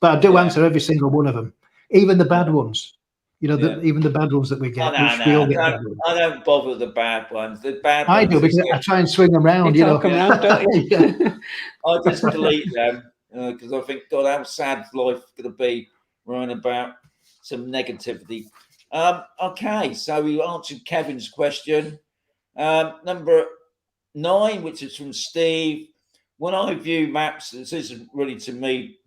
but I do answer every single one of them, even the bad ones. Even the bad ones that we get. I don't bother with the bad ones. The bad I ones do, because I try and swing them around. Talk them around, don't you? I just delete them because I think, God, how sad life going to be worrying about some negativity. Okay, so we answered Kevin's question. Number 9, which is from Steve. When I view maps, this isn't really to me,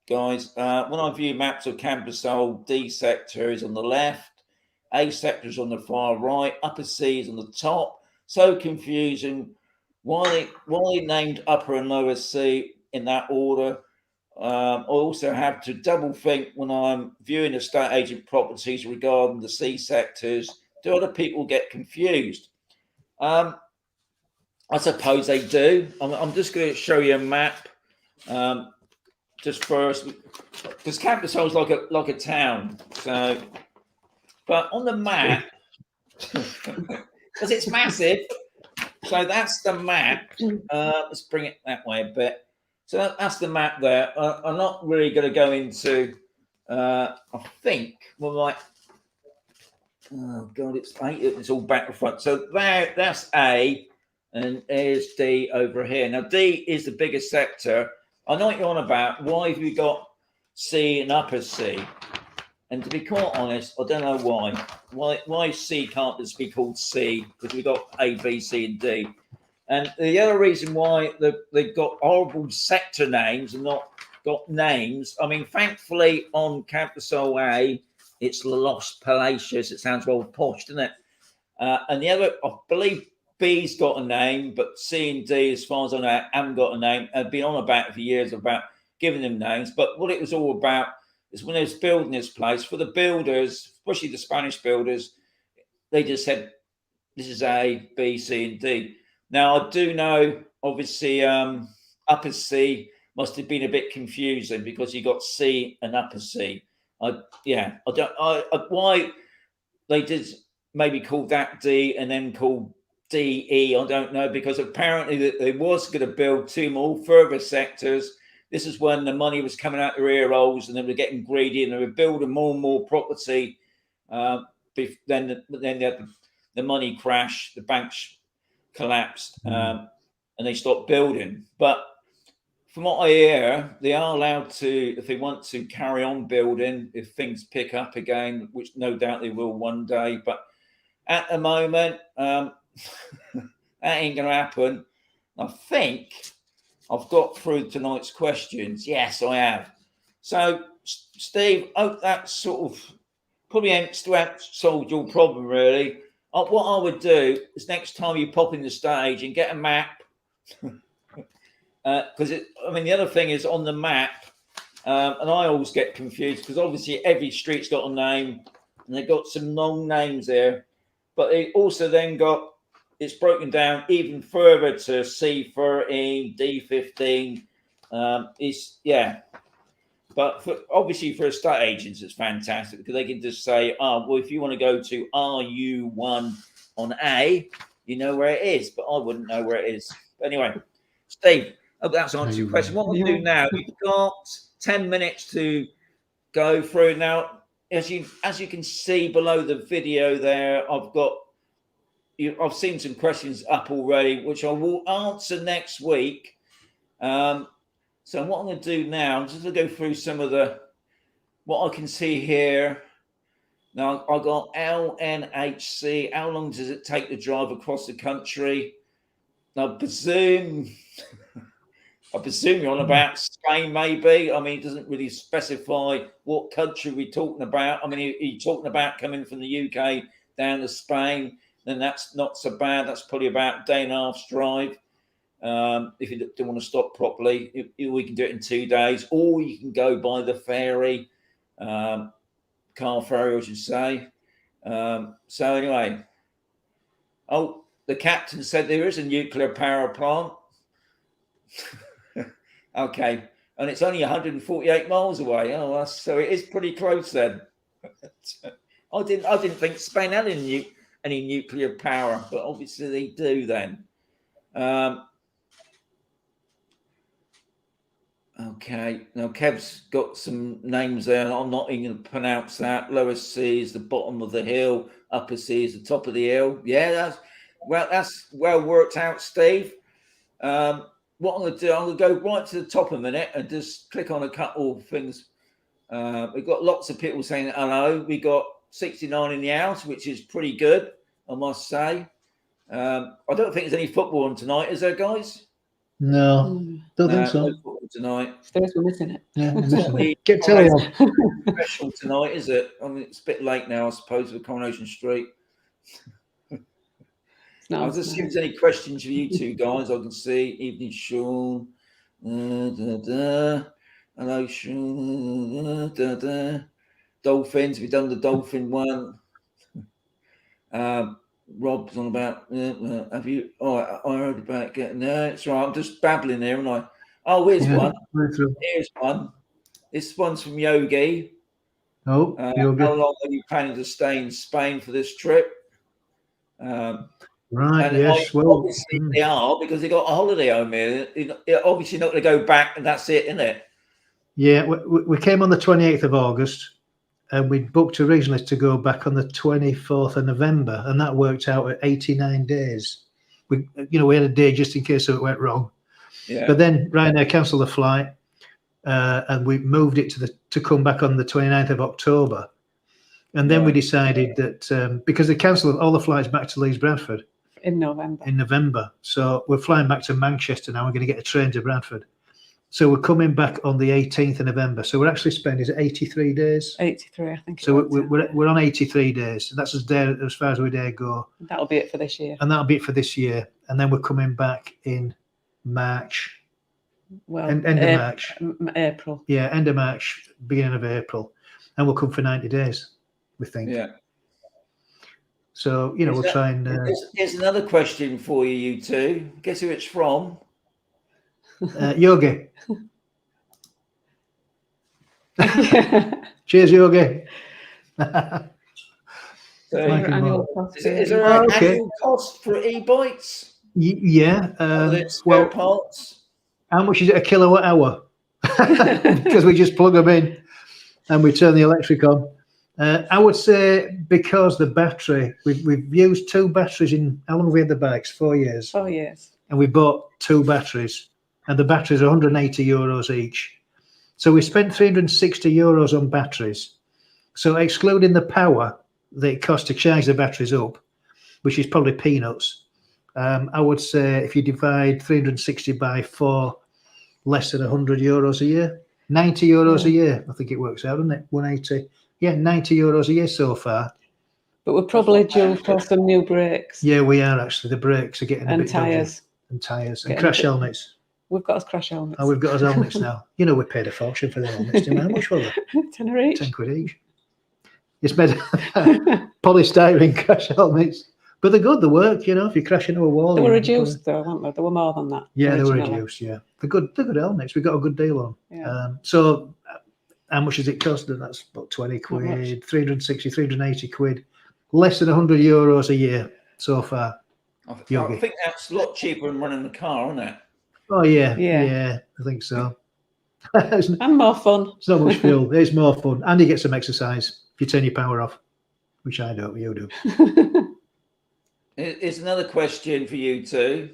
guys. When I view maps of Campbell, D sector is on the left, A sector is on the far right, upper C is on the top. So confusing. Why named upper and lower C in that order? I also have to double think when I'm viewing estate agent properties regarding the C sectors. Do other people get confused? I suppose they do. I'm just going to show you a map just first, because Campbell is like a town. So, but on the map, because it's massive. So that's the map. Let's bring it that way a bit. So that's the map there. I'm not really going to go into. I think we might. Oh God, it's all back and front. So that's A, and there's D over here. Now D is the biggest sector. I know what you're on about. Why have you got C and upper C? And to be quite honest, I don't know why. Why C can't just be called C, because we've got A, B, C, and D. And the other reason why they've got horrible sector names and not got names. I mean, thankfully on Campus A, it's Los Palacios. It sounds well posh, doesn't it? And the other, I believe B's got a name, but C and D, as far as I know, haven't got a name. I've been on about it for years about giving them names. But what it was all about is when they was building this place, for the builders, especially the Spanish builders, they just said, this is A, B, C, and D. Now, I do know, obviously, upper C must have been a bit confusing because you got C and upper C. I why they did maybe call that D and then call DE, I don't know, because apparently they was going to build 2 more further sectors. This is when the money was coming out their ear holes and they were getting greedy and they were building more and more property. Then the money crashed, the banks collapsed, and they stopped building. But from what I hear, they are allowed to, if they want to carry on building, if things pick up again, which no doubt they will one day. But at the moment, that ain't going to happen. I think I've got through tonight's questions. Yes, I have. So, Steve, hope that sort of probably ain't solved your problem, really. What I would do is next time you pop in the stage and get a map, because the other thing is on the map, and I always get confused because obviously every street's got a name and they've got some long names there, but they also then got, it's broken down even further to C13, D15. But obviously for estate agents, it's fantastic because they can just say, well, if you want to go to RU1 on A, you know where it is, but I wouldn't know where it is. But anyway, Steve, hope that's answered your question. What we'll do now, we've got 10 minutes to go through. Now, as you can see below the video there, I've seen some questions up already, which I will answer next week. So what I'm going to do now, I'm just going to go through some of what I can see here. Now, I've got LNHC. How long does it take to drive across the country? Now, I presume you're on about Spain, maybe. I mean, it doesn't really specify what country we're talking about. I mean, you're talking about coming from the UK down to Spain, then that's not so bad. That's probably about a day and a half's drive. If you don't want to stop properly, we can do it in 2 days, or you can go by the ferry, car ferry, I should say. So anyway, the captain said there is a nuclear power plant. Okay, and it's only 148 miles away. So it is pretty close then. I didn't think Spain had any nuclear power, but obviously they do then. Okay, now Kev's got some names there, and I'm not even going to pronounce that. Lower C is the bottom of the hill, upper C is the top of the hill. Yeah, that's well worked out, Steve. What I'm going to do, I'm going to go right to the top a minute and just click on a couple of things. We've got lots of people saying hello. We got 69 in the house, which is pretty good, I must say. I don't think there's any football on tonight, is there, guys? No, don't think No so. football tonight. Suppose we're missing it. Yeah, I'm It's missing not it. the Get telly on. special tonight, is it? I mean, it's a bit late now, I suppose, with Coronation Street. It's not I on was just see if tonight. there's any questions for you two guys. I can see Evening Sean. Hello, Sean. Dolphins. We've done the dolphin one. Rob's on about. Have you? Oh, I heard about getting there. It's right. I'm just babbling here, and I. Oh, here's Yeah, one. right through. Here's one. This one's from Yogi. Oh, you're How good. long are you planning to stay in Spain for this trip? Right, And yes. Well, obviously they are, because they got a holiday home here. You're obviously not going to go back, and that's it, isn't it? yeah, we came on the 28th of August, and we booked originally to go back on the 24th of November, and that worked out at 89 days. We had a day just in case it went wrong. Yeah. But then Ryanair cancelled the flight, and we moved it to come back on the 29th of October. And then we decided that because they cancelled all the flights back to Leeds Bradford In November. So we're flying back to Manchester now. We're going to get a train to Bradford. So we're coming back on the 18th of November. So we're actually spending 83 days. 83, I think. So we're on 83 days. That's as far as we dare go. That'll be it for this year. And that'll be it for this year. And then we're coming back in March. Well, End of March. April. Yeah, end of March, beginning of April. And we'll come for 90 days, we think. Yeah. So, we'll try and... Here's another question for you two. Guess who it's from? Yogi. Cheers, Yogi. So, Like Annual cost. is there an okay. annual cost for e-bikes? Yeah. Spare parts? How much is it a kilowatt hour? Because we just plug them in and we turn the electric on. I would say because the battery, we've used 2 batteries in, how long have we had the bikes? 4 years. 4 years. And we bought 2 batteries, and the batteries are 180 euros each. So we spent 360 euros on batteries. So excluding the power that it costs to charge the batteries up, which is probably peanuts, I would say if you divide 360 by 4, less than 100 euros a year, 90 euros a year, I think it works out, doesn't it? 180. Yeah, 90 euros a year so far. But we're probably due for some new brakes. Yeah, we are actually. The brakes are getting a And bit dodgy. tyres. And tyres. And Getting crash a bit- helmets. We've got us crash helmets. Oh, we've got our helmets now. We paid a fortune for the helmets. Didn't we? How much were they? Tenner each. 10 quid each. It's made polystyrene crash helmets. But they're good, they work, if you crash into a wall. They were reduced though, weren't they? They were more than that. Yeah, they were originally. reduced, yeah. They're good helmets. We got a good deal on. Yeah. So how much does it cost? And that's about 20 Not much. quid, 360, 380 quid. Less than 100 euros a year so far. I Yogi. think that's a lot cheaper than running the car, isn't it? Oh, yeah. Yeah. Yeah, I think so. It's And more fun. not much fuel. It's more fun. And you get some exercise if you turn your power off, which I don't, you do. Here's another question for you two.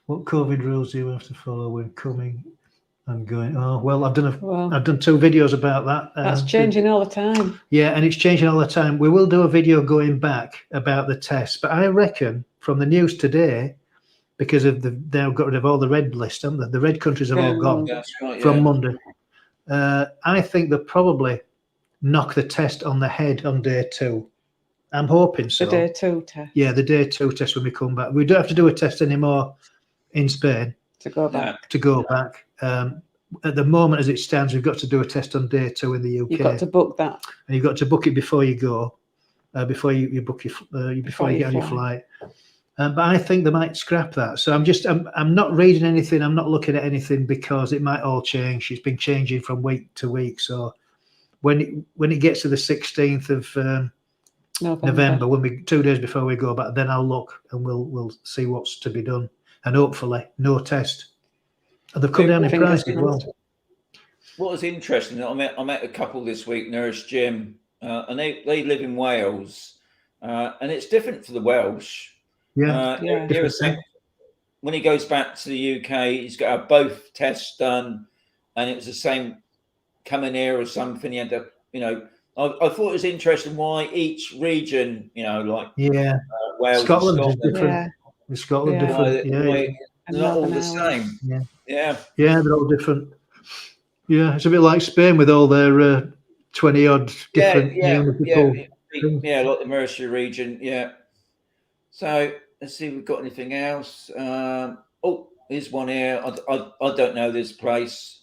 What COVID rules do you have to follow when coming and going? Oh, well, I've done Well, I've done 2 videos about that. that's changing all the time. Yeah, and it's changing all the time. We will do a video going back about the test, but I reckon from the news today, because of they've got rid of all the red list, haven't they? The red countries have all From gone Monday. That's right. from Monday. I think they'll probably knock the test on the head on day 2. I'm hoping so. The day 2 test Yeah, the day 2 test when we come back. We don't have to do a test anymore in Spain to go back. to go back. At the moment, as it stands, we've got to do a test on day 2 in the UK. You've got to book that. And you've got to book it before you go, before you book your before you get on your flight. But I think they might scrap that. So I'm not reading anything. I'm not looking at anything because it might all change. It's been changing from week to week. So when it gets to the 16th of November, when we 2 days before we go back, then I'll look and we'll see what's to be done. And hopefully no test. And they've come down in Fingers price as well. crossed. What was interesting, I met a couple this week, Nurse Jim, and they live in Wales, and it's different for the Welsh. Yeah, Yeah. They were saying when he goes back to the UK, he's got to have both tests done, and it was the same coming here or something. He had to, I thought it was interesting why each region, you know, like Yeah, Wales, Scotland and is Scotland, different. Yeah. In Scotland, Yeah. different. Yeah, why yeah, And they're not all Northern the Ireland. same. yeah. Yeah. Yeah, they're all different. Yeah, it's a bit like Spain with all their 20 odd different municipal things. Yeah, like the Mercia region. Yeah. So let's see if we've got anything else. Oh, here's one here. I don't know this place.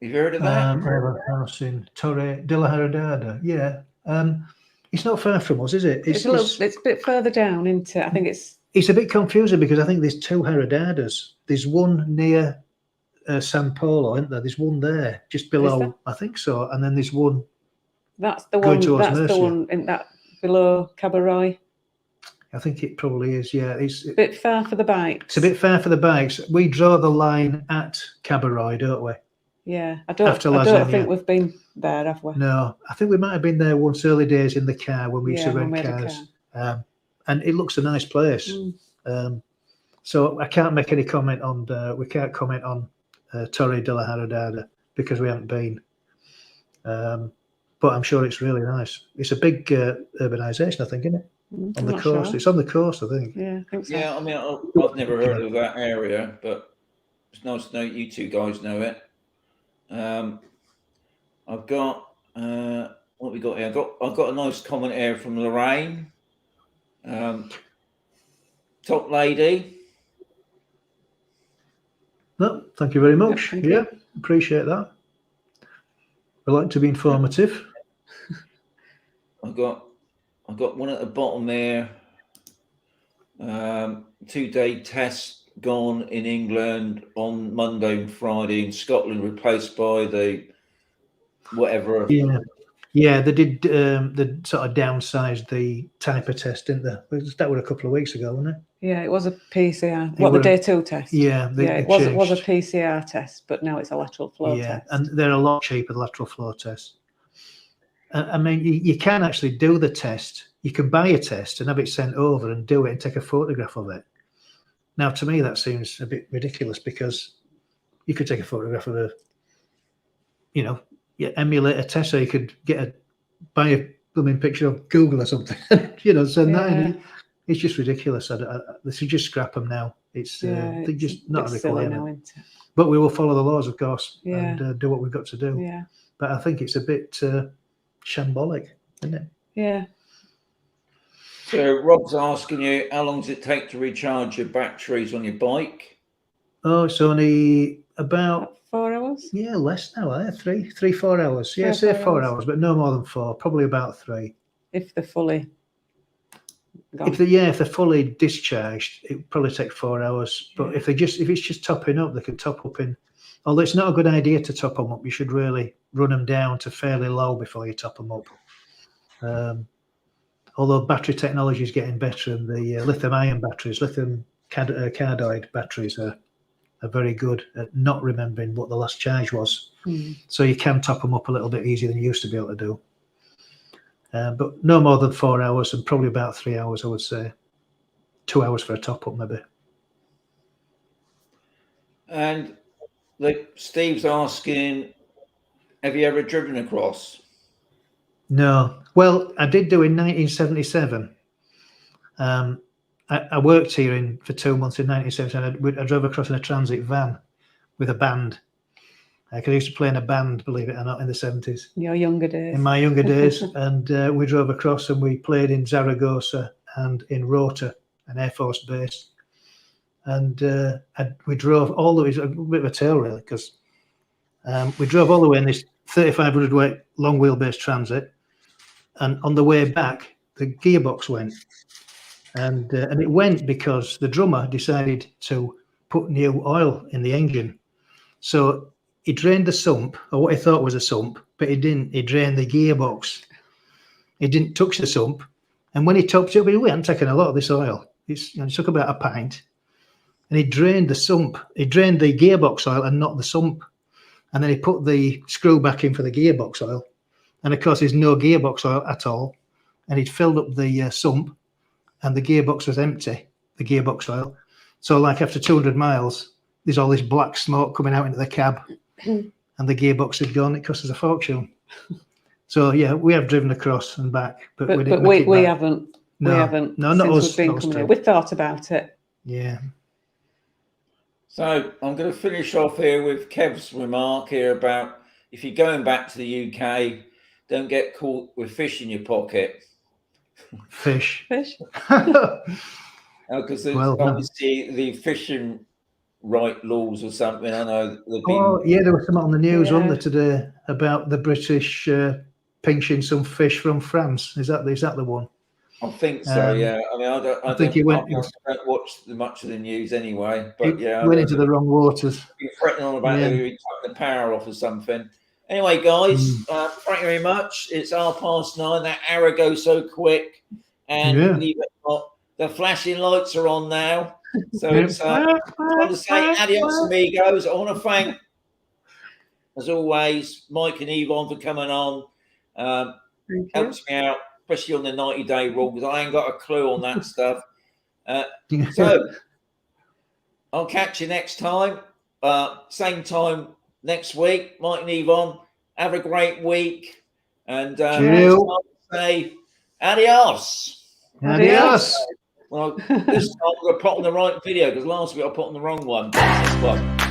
Have you heard of that? I have a house in Torre de la Harada. Yeah. It's not far from us, is it? It's a bit further down into, I think it's a bit confusing because I think there's two Haradadas. There's one near San Polo, isn't there? There's one there just below, there? I think so. And then there's one that's the going one. towards That's Mercia. the one in that below Cabaret. I think it probably is. Yeah, A bit far for the bikes. it's a bit far for the bikes. We draw the line at Cabaret, don't we? Yeah, I don't After Lasagna. think we've been there, have we? No, I think we might have been there once early days in the car when we used to when rent we had a cars. And it looks a nice place. Mm. So I can't make any comment on. We can't comment on Torre de la Harada because we haven't been. But I'm sure it's really nice. It's a big urbanisation, I think, isn't it? On I'm the not coast. sure. It's on the coast, I think. Yeah, I think so. Yeah, I mean, I've never heard of that area, but it's nice to know you two guys know it. I've got what we got here. I've got a nice comment here from Lorraine. Top lady. No, thank you very much. thank Yeah, you. appreciate that. I like to be informative. I've got one at the bottom there. 2-day test gone in England on Monday and Friday in Scotland, replaced by the whatever. Yeah, they did. They sort of downsized the type of test, didn't they? That was a couple of weeks ago, wasn't it? Yeah, it was a PCR. It The day 2 test? Yeah, It was a PCR test, but now it's a lateral flow test. And they're a lot cheaper, the lateral flow tests. I mean, you can actually do the test. You can buy a test and have it sent over and do it and take a photograph of it. Now, to me, that seems a bit ridiculous because you could take a photograph of emulate a test, so you could buy a blooming picture of Google or something, send that in. It's just ridiculous. They should just scrap them now. They're just not a requirement. Now, isn't it? But we will follow the laws, of course, Yeah. and do what we've got to do. Yeah. But I think it's a bit shambolic, isn't it? Yeah. So Rob's asking you, how long does it take to recharge your batteries on your bike? Oh, it's only about 4 hours? Yeah, less now. 4 hours. Yeah, 3 or say 4 4 hours, but no more than 4. Probably about 3. If they're fully gone. If they're fully discharged, it would probably take 4 hours. But if it's just topping up, they can top up in. Although it's not a good idea to top them up, you should really run them down to fairly low before you top them up. Although battery technology is getting better, and the lithium-ion batteries, lithium cardioid batteries are very good at not remembering what the last charge was. So you can top them up a little bit easier than you used to be able to do. But no more than 4 hours, and probably about 3 hours, I would say. 2 hours for a top up, maybe. And Steve's asking, have you ever driven across? No. Well, I did do in 1977. I worked here for 2 months in 1977. I drove across in a transit van with a band. I used to play in a band, believe it or not, in the 70s. Your younger days. In my younger days. And we drove across and we played in Zaragoza and in Rota, an Air Force base. And we drove all the way, it's a bit of a tale really, because we drove all the way in this 3,500 weight long wheelbase transit. And on the way back, the gearbox went. And it went because the drummer decided to put new oil in the engine. So he drained the sump, or what he thought was a sump, but he didn't. He drained the gearbox. He didn't touch the sump. And when he topped it up, we hadn't taken a lot of this oil. It took about a pint. And he drained the sump. He drained the gearbox oil and not the sump. And then he put the screw back in for the gearbox oil. And of course, there's no gearbox oil at all. And he'd filled up the sump, and the gearbox was empty, the gearbox oil. So like after 200 miles, there's all this black smoke coming out into the cab, and the gearbox had gone. It cost us a fortune. So yeah, we have driven across and back, but we didn't. But make it we back. haven't. No, We haven't. no, not since us. we've been Not us coming here. two. We've thought about it. Yeah. So I'm going to finish off here with Kev's remark here about if you're going back to the UK, don't get caught with fish in your pocket. Fish. Fish. Because Well done. obviously the fishing right laws or something. I know they've been. Oh yeah, there was something on the news, wasn't Yeah. there, today about the British pinching some fish from France? Is that the one? I think so. Um, Yeah. I mean, I think he went. don't watch much of the news anyway. He But yeah, went into the wrong waters. be threatening on about Yeah. maybe cutting the power off or something. Anyway, guys, thank you very much. It's 9:30. That hour goes so quick, and Yeah. believe it or not, the flashing lights are on now. So Yeah. it's time to say adios, amigos. I want to thank, as always, Mike and Yvonne for coming on. Thank you. Helps me out, especially on the 90-day rule, because I ain't got a clue on that stuff. So I'll catch you next time. Same time next week. Mike and Yvonne, have a great week. And Cheerio. say adios. Adios. Well, this time I'm going to put on the right video because last week I put on the wrong one. This one.